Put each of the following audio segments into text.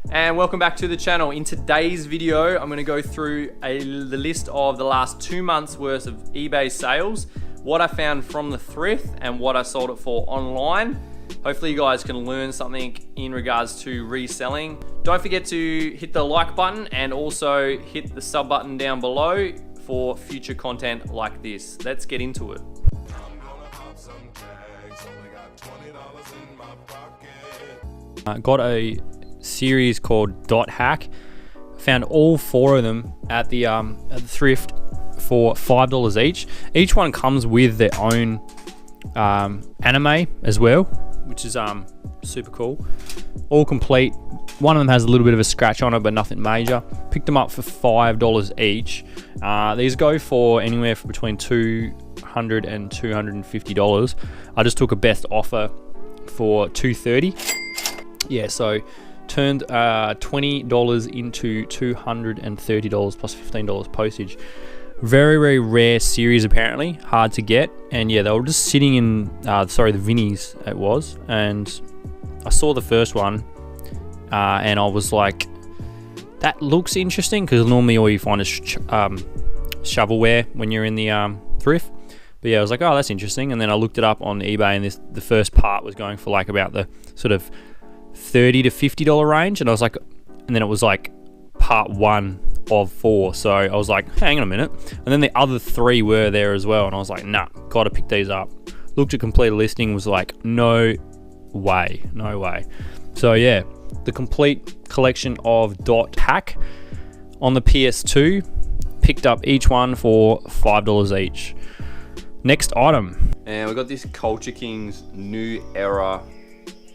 And welcome back to the channel. In today's video, I'm going to go through the list of the last 2 months worth of eBay sales, what I found from the thrift and what I sold it for online. Hopefully you guys can learn something in regards to reselling. Don't forget to hit the like button and also hit the sub button down below for future content like this. Let's get into it. Got a series called Dot Hack. Found all 4 of them at the thrift for $5 each. Each one comes with their own anime as well, which is super cool. All complete. One of them has a little bit of a scratch on it, but nothing major. Picked them up for $5 each. These go for anywhere from between $200 and $250. I just took a best offer for $230. Yeah, so turned $20 into $230 plus $15 postage. Very, very rare series apparently, hard to get. And yeah, they were just sitting in, the Vinnies it was. And I saw the first one and I was like, that looks interesting, because normally all you find is shovelware when you're in the thrift. But yeah, I was like, oh, that's interesting. And then I looked it up on eBay, and the first part was going for like about the sort of $30 to $50 range, and I was like, and then it was like part 1 of 4, so I was like, hang on a minute. And then the other 3 were there as well, and I was like, nah, gotta pick these up. Looked at complete listing, was like, no way. So yeah, the complete collection of Dot Hack on the PS2, picked up each one for $5 each. Next item, and we got this Culture Kings New Era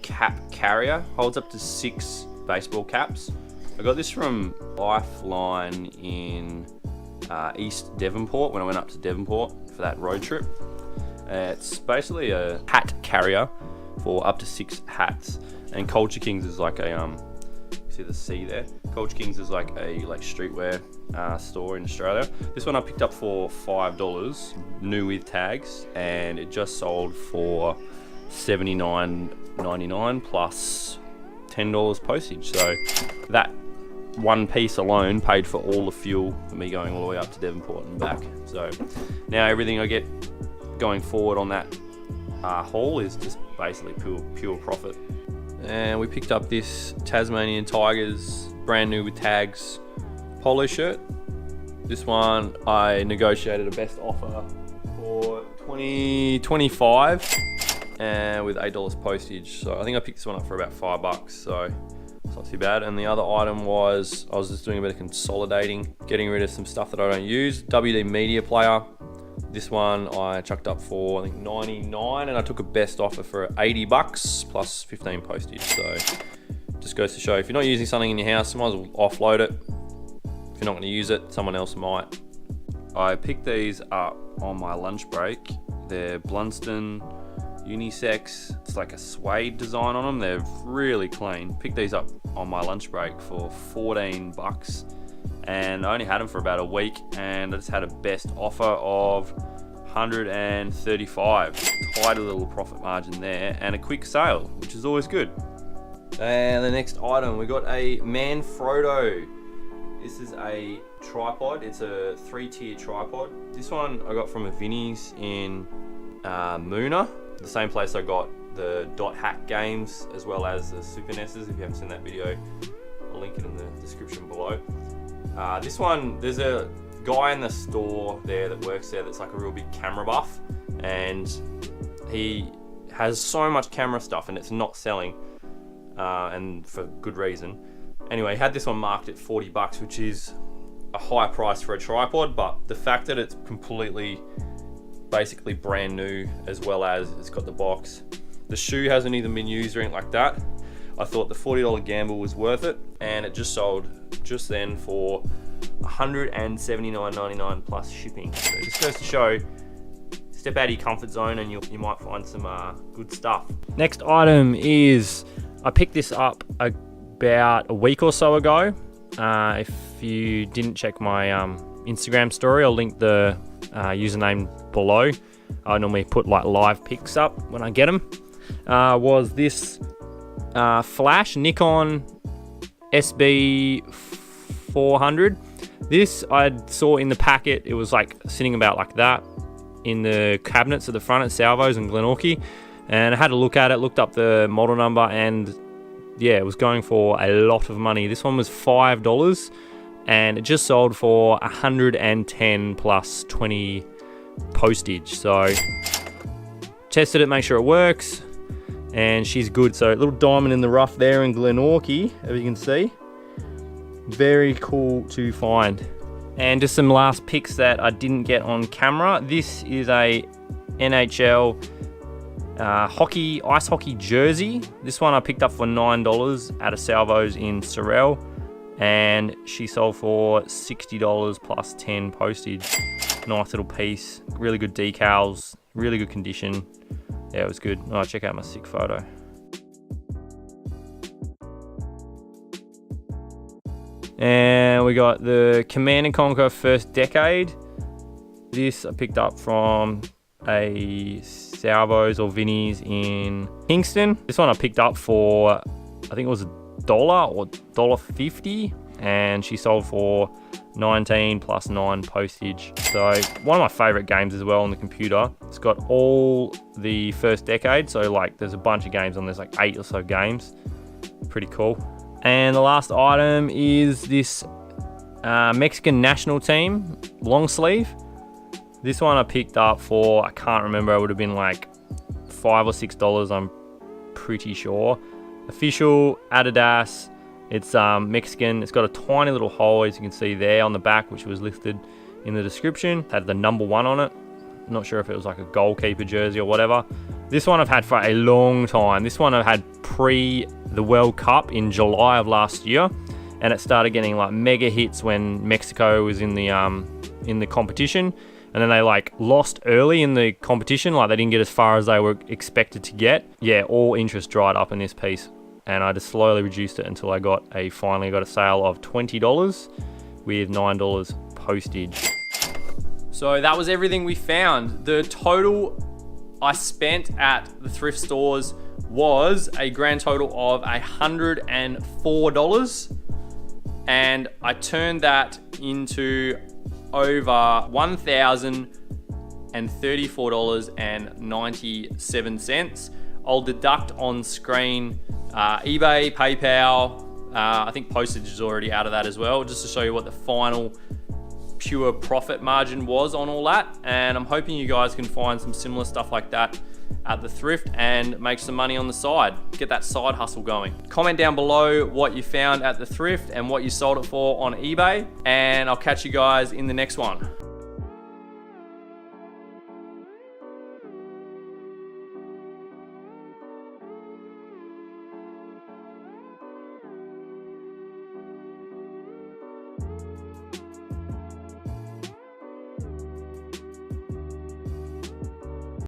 cap carrier. Holds up to 6 baseball caps. I got this from Lifeline in East Devonport when I went up to Devonport for that road trip. It's basically a hat carrier for up to 6 hats, and Culture Kings is like a you see the C there? Culture Kings is like a streetwear store in Australia. This one I picked up for $5 new with tags, and it just sold for $79.99 plus $10 postage. So that one piece alone paid for all the fuel for me going all the way up to Devonport and back. So now everything I get going forward on that haul is just basically pure profit. And we picked up this Tasmanian Tigers brand new with tags polo shirt. This one I negotiated a best offer for $25 and with $8 postage. So I think I picked this one up for about $5, so it's not too bad. And the other item was, I was just doing a bit of consolidating, getting rid of some stuff that I don't use. WD media player. This one I chucked up for I think $99, and I took a best offer for $80 plus 15 postage. So just goes to show, if you're not using something in your house, you might as well offload it. If you're not going to use it, someone else might. I picked these up on my lunch break. They're Blunston unisex. It's like a suede design on them. They're really clean. Picked these up on my lunch break for $14, and I only had them for about a week, and I just had a best offer of $135. Tight little profit margin there, and a quick sale, which is always good. And the next item, we got a Manfrotto. This is a tripod. It's a 3-tier tripod. This one I got from a Vinnies in Moona, the same place I got the Dot Hack games as well as the Super NESs. If you haven't seen that video, I'll link it in the description below. This one, there's a guy in the store there that works there that's like a real big camera buff, and he has so much camera stuff and it's not selling, and for good reason. Anyway, he had this one marked at $40, which is a high price for a tripod, but the fact that it's completely basically brand new, as well as it's got the box, the shoe hasn't even been used or anything like that, I thought the $40 gamble was worth it, and it just sold just then for $179.99 plus shipping. So it just goes to show, step out of your comfort zone and you might find some good stuff. Next item is, I picked this up about a week or so ago. If you didn't check my Instagram story, I'll link the username below. I normally put like live pics up when I get them. Was this flash Nikon SB400. This I saw in the packet. It was like sitting about like that in the cabinets at the front at Salvos and Glenorchy, and I had a look at it, looked up the model number, and yeah, it was going for a lot of money. This one was $5 and it just sold for 110 plus 20 postage. So tested it, make sure it works, and she's good. So a little diamond in the rough there in Glenorchy, as you can see. Very cool to find. And just some last picks that I didn't get on camera. This is a NHL ice hockey jersey. This one I picked up for $9 at a Salvos in Sorel, and she sold for $60 plus 10 postage. Nice little piece, really good decals, really good condition. Yeah, it was good. Oh, check out my sick photo. And we got the Command & Conquer First Decade. This I picked up from a Salvos or Vinnie's in Kingston. This one I picked up for, I think it was $1 or $1.50, and she sold for 19 plus 9 postage. So one of my favorite games as well on the computer. It's got all the First Decade, so like there's a bunch of games on, there's like 8 or so games. Pretty cool. And the last item is this Mexican national team long sleeve. This one I picked up for, I can't remember, it would have been like $5 or $6, I'm pretty sure. Official Adidas. It's Mexican. It's got a tiny little hole, as you can see there on the back, which was listed in the description. It had the number 1 on it. I'm not sure if it was like a goalkeeper jersey or whatever. This one I've had for a long time. This one I've had pre the World Cup in July of last year, and it started getting like mega hits when Mexico was in the competition, and then they like lost early in the competition, like they didn't get as far as they were expected to get. Yeah, all interest dried up in this piece, and I just slowly reduced it until I finally got a sale of $20 with $9 postage. So that was everything we found. The total I spent at the thrift stores was a grand total of $104, and I turned that into over $1,034.97. I'll deduct on screen eBay, PayPal, I think postage is already out of that as well, just to show you what the final pure profit margin was on all that. And I'm hoping you guys can find some similar stuff like that at the thrift and make some money on the side, get that side hustle going. Comment down below what you found at the thrift and what you sold it for on eBay, and I'll catch you guys in the next one.